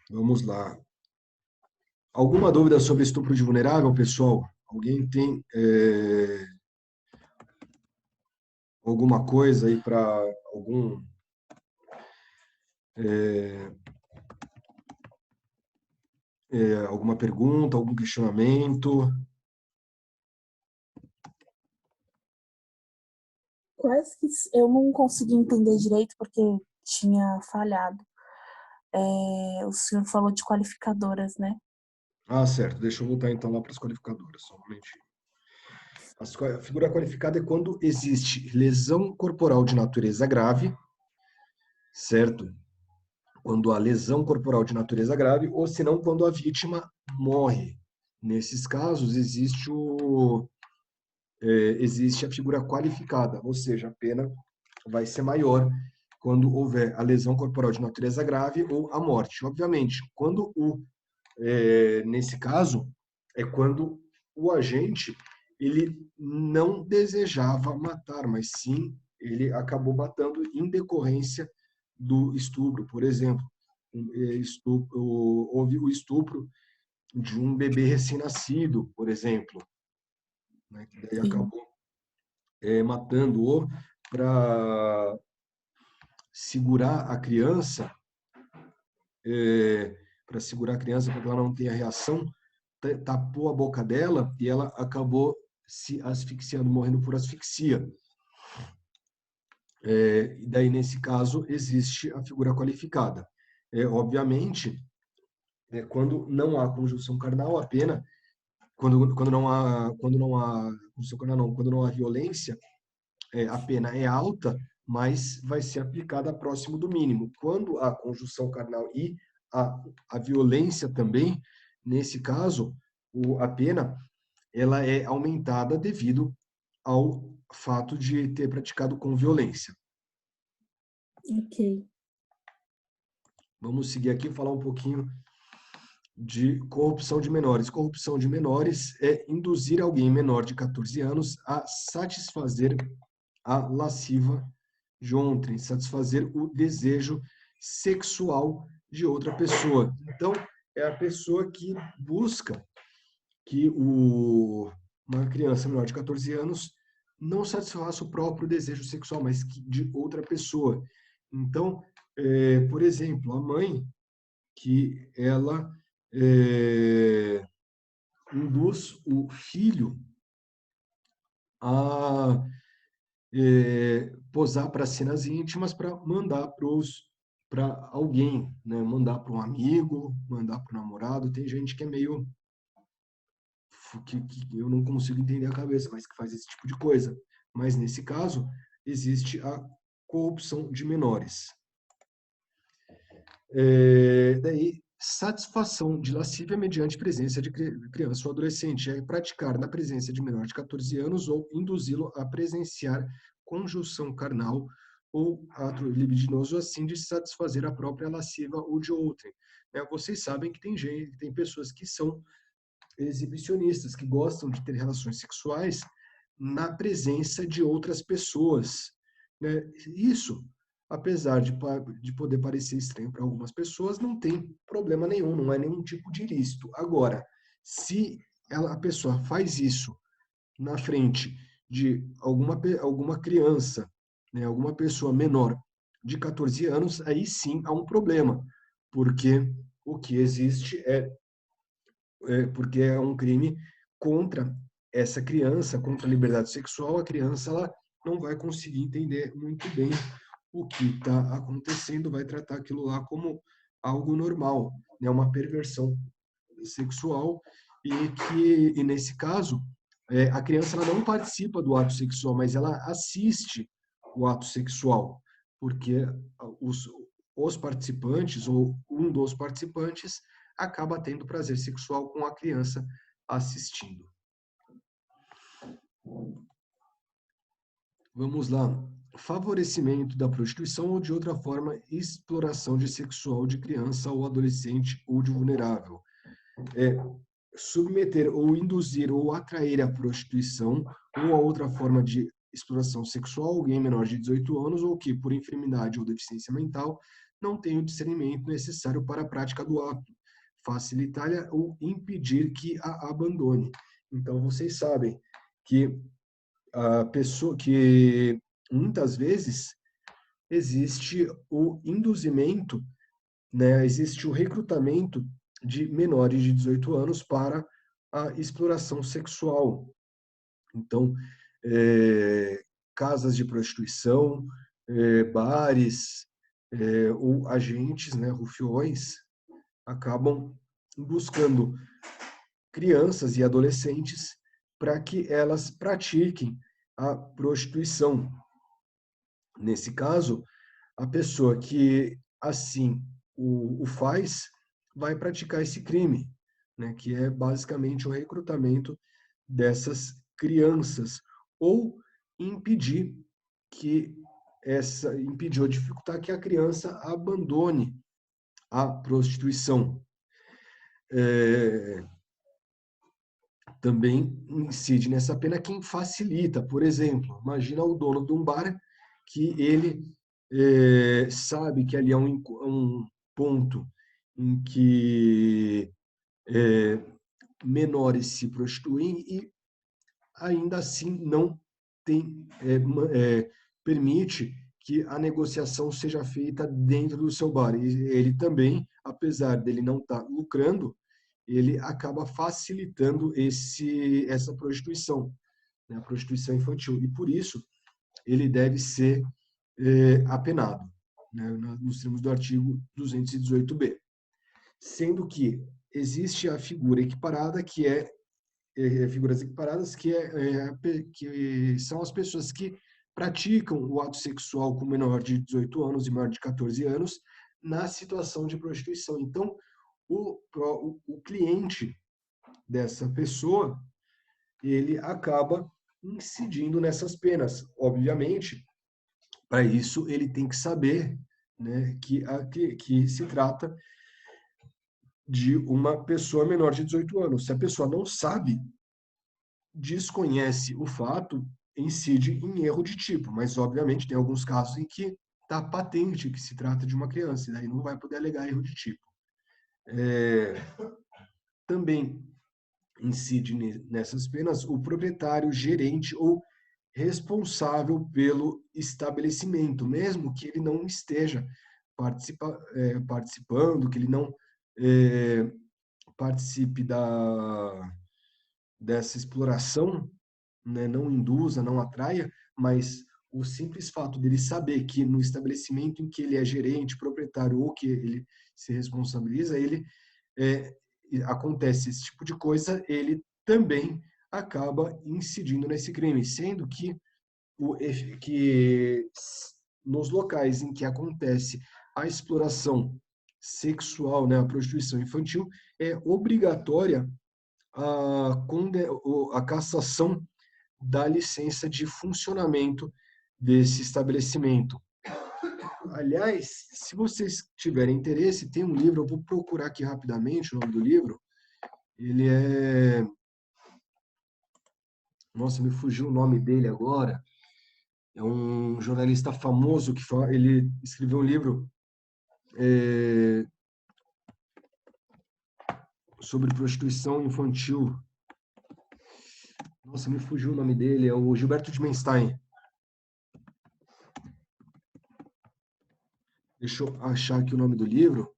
Vamos lá. Alguma dúvida sobre estupro de vulnerável, pessoal? Alguém tem alguma coisa aí para algum é, alguma pergunta, algum questionamento? Eu não consegui entender direito porque tinha falhado. O senhor falou de qualificadoras, né? Ah, certo. Deixa eu voltar então lá para as qualificadoras, só um momentinho. A figura qualificada é quando existe lesão corporal de natureza grave, certo? Quando há lesão corporal de natureza grave, ou se não, quando a vítima morre. Nesses casos, existe a figura qualificada, ou seja, a pena vai ser maior quando houver a lesão corporal de natureza grave ou a morte. Obviamente, nesse caso, é quando o agente ele não desejava matar, mas sim ele acabou matando em decorrência do estupro. Por exemplo, houve o estupro de um bebê recém-nascido, por exemplo, né, que daí Sim. acabou matando-o para segurar a criança, para segurar a criança para que ela não tenha reação, tapou a boca dela e ela acabou se asfixiando, morrendo por asfixia. E daí, nesse caso, existe a figura qualificada. Obviamente, quando não há conjunção carnal, a pena, quando não há conjunção carnal, não, quando não há violência, a pena é alta, mas vai ser aplicada próximo do mínimo. Quando há conjunção carnal e a violência também, nesse caso, a pena ela é aumentada devido ao fato de ter praticado com violência. Ok. Vamos seguir aqui e falar um pouquinho de corrupção de menores. Corrupção de menores é induzir alguém menor de 14 anos a satisfazer a lasciva de outrem, satisfazer o desejo sexual de outra pessoa. Então, é a pessoa que busca que uma criança menor de 14 anos não satisfaça o próprio desejo sexual, mas de outra pessoa. Então, por exemplo, a mãe que ela é, induz o filho a posar para cenas íntimas para mandar para alguém, né? Mandar para um amigo, mandar para o namorado. Tem gente que é meio que eu não consigo entender a cabeça, mas que faz esse tipo de coisa. Mas nesse caso existe a corrupção de menores. Daí satisfação de lascívia mediante presença de criança ou adolescente é praticar na presença de menor de 14 anos ou induzi-lo a presenciar conjunção carnal ou ato libidinoso assim de satisfazer a própria lasciva ou de outrem. Vocês sabem que tem pessoas que são exibicionistas, que gostam de ter relações sexuais na presença de outras pessoas, né? Isso, apesar de poder parecer estranho para algumas pessoas, não tem problema nenhum, não é nenhum tipo de ilícito. Agora, se a pessoa faz isso na frente de alguma criança, né, alguma pessoa menor de 14 anos, aí sim há um problema, porque o que existe porque é um crime contra essa criança, contra a liberdade sexual. A criança ela não vai conseguir entender muito bem o que está acontecendo, vai tratar aquilo lá como algo normal, né? Uma perversão sexual e nesse caso a criança ela não participa do ato sexual, mas ela assiste o ato sexual, porque os, os participantes ou um dos participantes acaba tendo prazer sexual com a criança assistindo. Vamos lá. Favorecimento da prostituição ou de outra forma exploração de sexual de criança ou adolescente ou de vulnerável. Submeter ou induzir ou atrair à prostituição ou a outra forma de exploração sexual alguém menor de 18 anos ou que, por enfermidade ou deficiência mental, não têm o discernimento necessário para a prática do ato, facilitar-lhe ou impedir que a abandone. Então, vocês sabem que a pessoa que muitas vezes existe o induzimento, né, existe o recrutamento de menores de 18 anos para a exploração sexual. Então, é, casas de prostituição, bares, ou agentes, né, rufiões, acabam buscando crianças e adolescentes para que elas pratiquem a prostituição. Nesse caso, a pessoa que assim o faz vai praticar esse crime, né, que é basicamente o recrutamento dessas crianças ou impedir impedir ou dificultar que a criança abandone a prostituição. Também incide nessa pena quem facilita, por exemplo, imagina o dono de um bar que ele sabe que ali é um ponto em que menores se prostituem e ainda assim não tem, permite que a negociação seja feita dentro do seu bar. E ele também, apesar dele não estar lucrando, ele acaba facilitando essa prostituição, né, a prostituição infantil. E por isso ele deve ser apenado, né, nos termos do artigo 218b. Sendo que existe a figura equiparada, que figuras equiparadas, que são as pessoas que praticam o ato sexual com menor de 18 anos e maior de 14 anos na situação de prostituição. Então, o cliente dessa pessoa, ele acaba incidindo nessas penas. Obviamente, para isso ele tem que saber, né, que se trata de uma pessoa menor de 18 anos. Se a pessoa não sabe, desconhece o fato, incide em erro de tipo, mas obviamente tem alguns casos em que está patente que se trata de uma criança, e daí não vai poder alegar erro de tipo. Também incide nessas penas o proprietário, gerente ou responsável pelo estabelecimento, mesmo que ele não esteja participando, que ele não participe dessa exploração, né, não induza, não atraia, mas o simples fato dele saber que no estabelecimento em que ele é gerente, proprietário ou que ele se responsabiliza, acontece esse tipo de coisa, ele também acaba incidindo nesse crime, sendo que nos locais em que acontece a exploração sexual, né, a prostituição infantil, é obrigatória a cassação da licença de funcionamento desse estabelecimento. Aliás, se vocês tiverem interesse, tem um livro, eu vou procurar aqui rapidamente o nome do livro. Ele é... Nossa, me fugiu o nome dele agora. É um jornalista famoso que ele escreveu um livro sobre prostituição infantil. Nossa, me fugiu o nome dele. É o Gilberto Dimenstein. Deixa eu achar aqui o nome do livro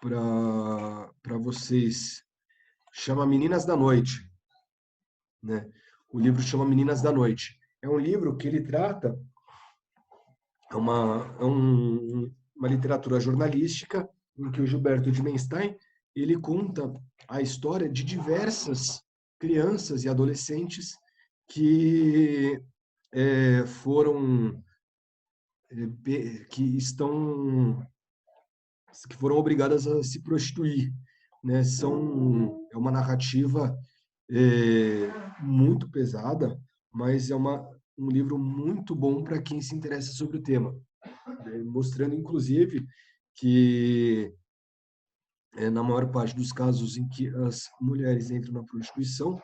para vocês. Chama Meninas da Noite, né? O livro chama Meninas da Noite. É um livro que ele trata uma literatura jornalística em que o Gilberto Dimenstein ele conta a história de diversas crianças e adolescentes que que foram obrigadas a se prostituir, né? É uma narrativa muito pesada, mas é um livro muito bom para quem se interessa sobre o tema, né? Mostrando, inclusive, que na maior parte dos casos em que as mulheres entram na prostituição,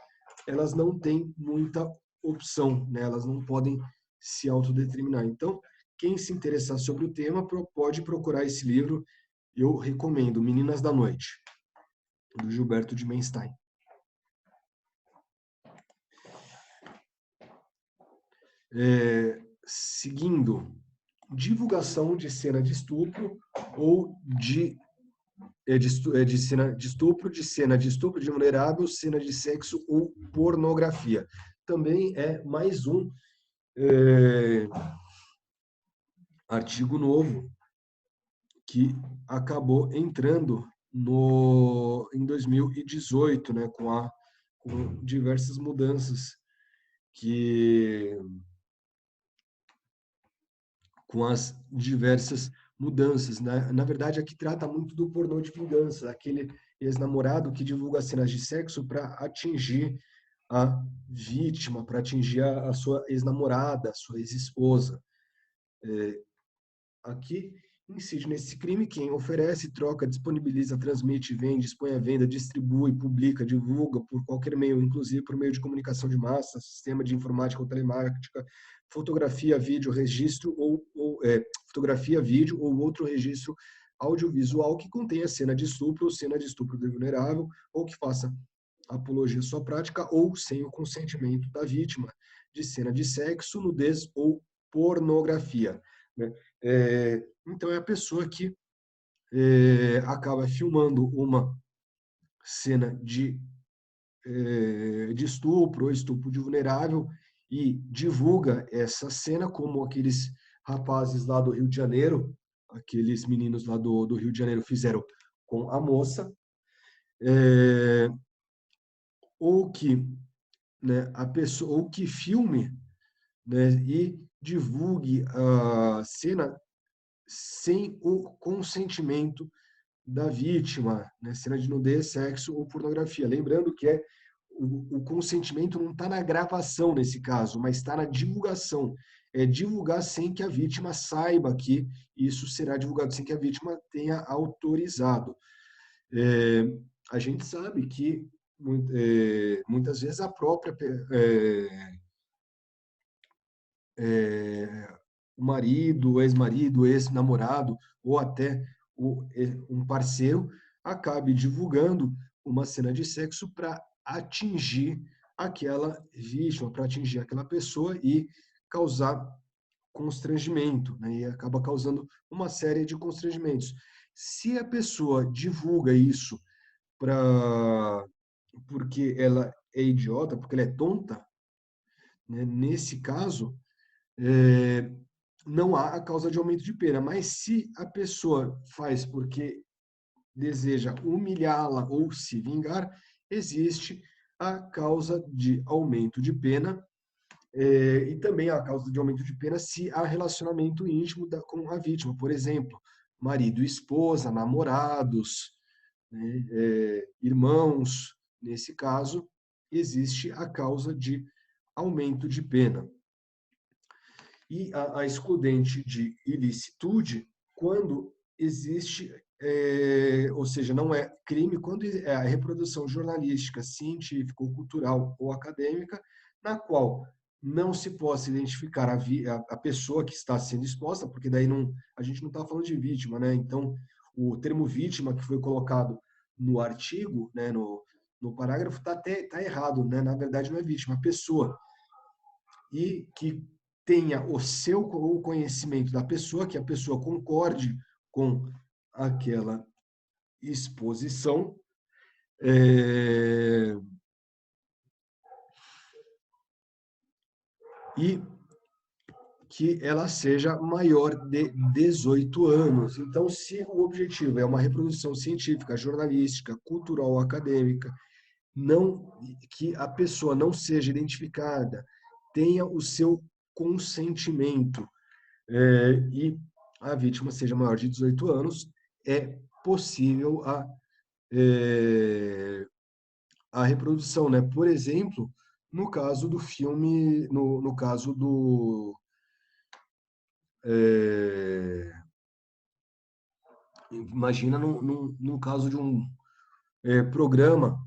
elas não têm muita opção, né? Elas não podem se autodeterminar. Então, quem se interessar sobre o tema pode procurar esse livro. Eu recomendo, Meninas da Noite, do Gilberto de Menstein. Seguindo, divulgação de cena de estupro ou de cena de estupro, de vulnerável, cena de sexo ou pornografia. Também é mais um artigo novo que acabou entrando em 2018, né, com diversas mudanças com as diversas mudanças, né? Na verdade, aqui trata muito do pornô de vingança, aquele ex-namorado que divulga cenas de sexo para atingir a vítima, para atingir a sua ex-namorada, a sua ex-esposa. Aqui incide nesse crime quem oferece, troca, disponibiliza, transmite, vende, expõe à venda, distribui, publica, divulga por qualquer meio, inclusive por meio de comunicação de massa, sistema de informática ou telemática, fotografia, vídeo, registro fotografia, vídeo ou outro registro audiovisual que contenha cena de estupro ou cena de estupro de vulnerável ou que faça apologia à sua prática ou sem o consentimento da vítima de cena de sexo, nudez ou pornografia, né? Então, é a pessoa que acaba filmando uma cena de estupro ou estupro de vulnerável e divulga essa cena, como aqueles rapazes lá do Rio de Janeiro, aqueles meninos lá do Rio de Janeiro fizeram com a moça, ou que, né, a pessoa, ou que filme, né, e divulgue a cena sem o consentimento da vítima, né? Cena de nudez, sexo ou pornografia. Lembrando que o consentimento não está na gravação nesse caso, mas está na divulgação. É divulgar sem que a vítima saiba que isso será divulgado, sem que a vítima tenha autorizado. A gente sabe que muitas vezes a própria o marido, o ex-marido, o ex-namorado, ou até um parceiro, acabe divulgando uma cena de sexo para atingir aquela vítima, para atingir aquela pessoa e causar constrangimento, né? E acaba causando uma série de constrangimentos. Se a pessoa divulga isso porque ela é idiota, porque ela é tonta, né? Nesse caso, não há a causa de aumento de pena. Mas se a pessoa faz porque deseja humilhá-la ou se vingar, existe a causa de aumento de pena, e também a causa de aumento de pena se há relacionamento íntimo com a vítima. Por exemplo, marido e esposa, namorados, né, irmãos. Nesse caso, existe a causa de aumento de pena. E a excludente de ilicitude quando existe, ou seja, não é crime, quando é a reprodução jornalística, científica, ou cultural ou acadêmica, na qual não se possa identificar a pessoa que está sendo exposta, porque daí a gente não está falando de vítima, né? Então, o termo vítima que foi colocado no artigo, né, no parágrafo, tá errado, né? Na verdade, não é vítima, é pessoa. E que tenha o conhecimento da pessoa, que a pessoa concorde com aquela exposição, e que ela seja maior de 18 anos. Então, se o objetivo é uma reprodução científica, jornalística, cultural ou acadêmica, que a pessoa não seja identificada, tenha o seu consentimento, e a vítima seja maior de 18 anos, é possível a reprodução, né? Por exemplo, no caso do filme, no caso do... imagina num caso de um programa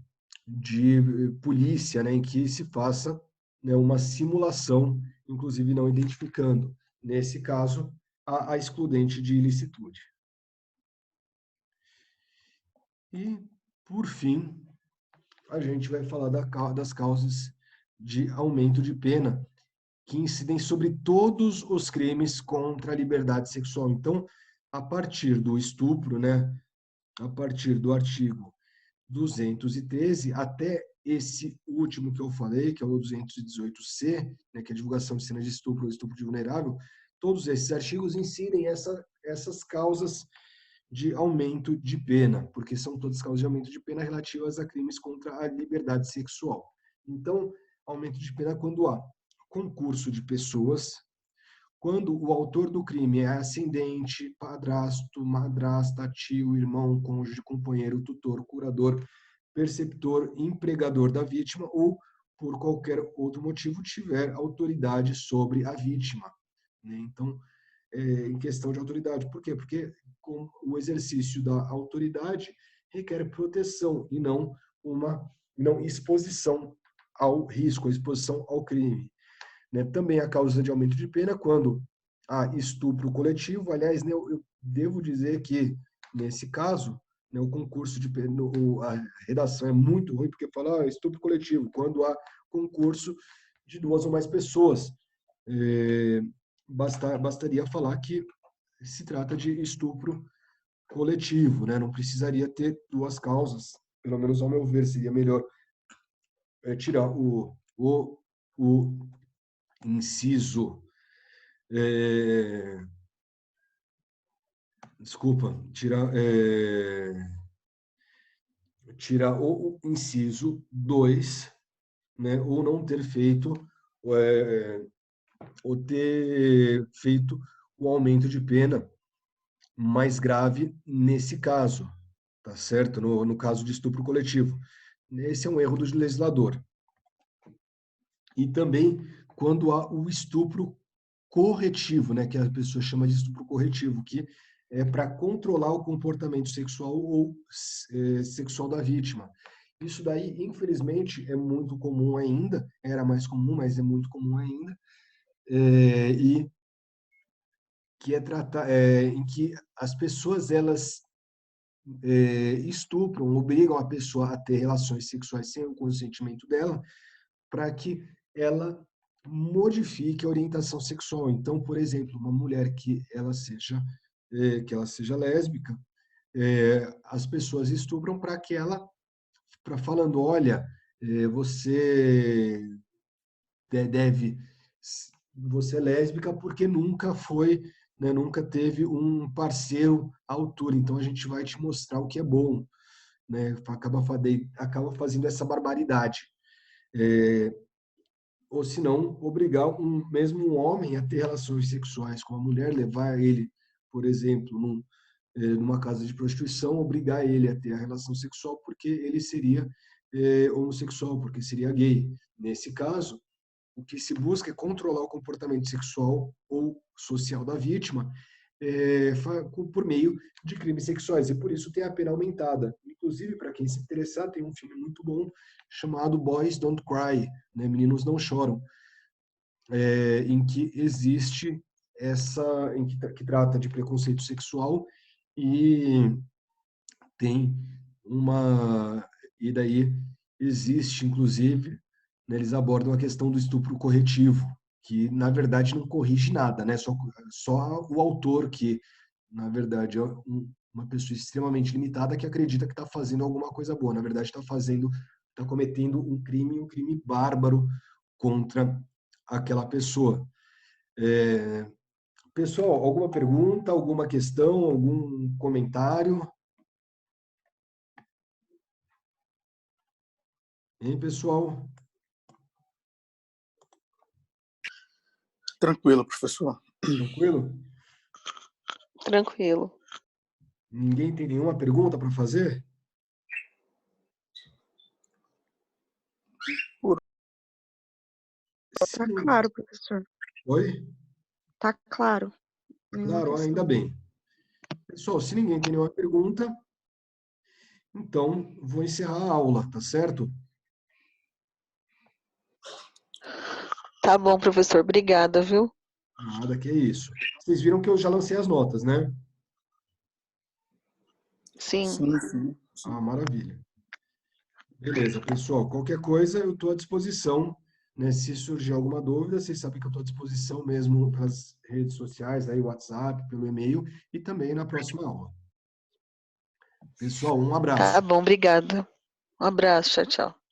de polícia, né, em que se faça, né, uma simulação, inclusive não identificando. Nesse caso, a excludente de ilicitude. E, por fim, a gente vai falar das causas de aumento de pena, que incidem sobre todos os crimes contra a liberdade sexual. Então, a partir do estupro, né, a partir do artigo 213 até esse último que eu falei, que é o 218C, né, que é a divulgação de cenas de estupro ou estupro de vulnerável, todos esses artigos incidem essas causas de aumento de pena, porque são todas causas de aumento de pena relativas a crimes contra a liberdade sexual. Então, aumento de pena quando há concurso de pessoas, quando o autor do crime é ascendente, padrasto, madrasta, tio, irmão, cônjuge, companheiro, tutor, curador, perceptor, empregador da vítima ou, por qualquer outro motivo, tiver autoridade sobre a vítima, né? Então, em questão de autoridade. Por quê? Porque o exercício da autoridade requer proteção e não exposição ao risco, exposição ao crime, né? Também a causa de aumento de pena quando há estupro coletivo. Aliás, né, eu devo dizer que, nesse caso, né, o concurso de pena, a redação é muito ruim, porque fala estupro coletivo, quando há concurso de duas ou mais pessoas. Bastaria falar que se trata de estupro coletivo, né? Não precisaria ter duas causas, pelo menos ao meu ver, seria melhor tirar o inciso, desculpa, tirar o inciso 2, né? Ou não ter feito, ou ter feito o aumento de pena mais grave nesse caso, tá certo? No caso de estupro coletivo. Esse é um erro do legislador. E também quando há o estupro corretivo, né, que a pessoa chama de estupro corretivo, que é para controlar o comportamento sexual ou sexual da vítima. Isso daí, infelizmente, é muito comum ainda, era mais comum, mas é muito comum ainda, e que em que as pessoas elas estupram, obrigam a pessoa a ter relações sexuais sem o consentimento dela, para que ela modifique a orientação sexual. Então, por exemplo, uma mulher que ela seja lésbica, as pessoas estupram para falando, olha, você deve, você é lésbica porque nunca foi, né, nunca teve um parceiro à altura. Então a gente vai te mostrar o que é bom, né? Acaba fazendo essa barbaridade. Ou se não, obrigar mesmo um homem a ter relações sexuais com a mulher, levar ele, por exemplo, numa casa de prostituição, obrigar ele a ter a relação sexual porque ele seria homossexual, porque seria gay. Nesse caso, o que se busca é controlar o comportamento sexual ou social da vítima por meio de crimes sexuais, e por isso tem a pena aumentada. Inclusive, para quem se interessar, tem um filme muito bom chamado Boys Don't Cry, né? Meninos Não Choram, em que existe que trata de preconceito sexual e tem e daí existe, inclusive, né, eles abordam a questão do estupro corretivo, que na verdade não corrige nada, né? Só o autor que, na verdade, é uma pessoa extremamente limitada que acredita que está fazendo alguma coisa boa. Na verdade, está cometendo um crime bárbaro contra aquela pessoa. Pessoal, alguma pergunta, alguma questão, algum comentário? Hein, pessoal? Tranquilo, professor. Tranquilo? Tranquilo. Ninguém tem nenhuma pergunta para fazer? Tá claro, professor. Oi? Tá claro. Claro, ainda bem. Pessoal, se ninguém tem nenhuma pergunta, então vou encerrar a aula, tá certo? Tá bom, professor. Obrigada, viu? Nada, que é isso. Vocês viram que eu já lancei as notas, né? Sim. Sim. Ah, maravilha. Beleza, pessoal. Qualquer coisa, eu estou à disposição, né? Se surgir alguma dúvida, vocês sabem que eu estou à disposição mesmo pelas redes sociais, aí, WhatsApp, pelo e-mail e também na próxima aula. Pessoal, um abraço. Tá bom, obrigada. Um abraço, tchau, tchau.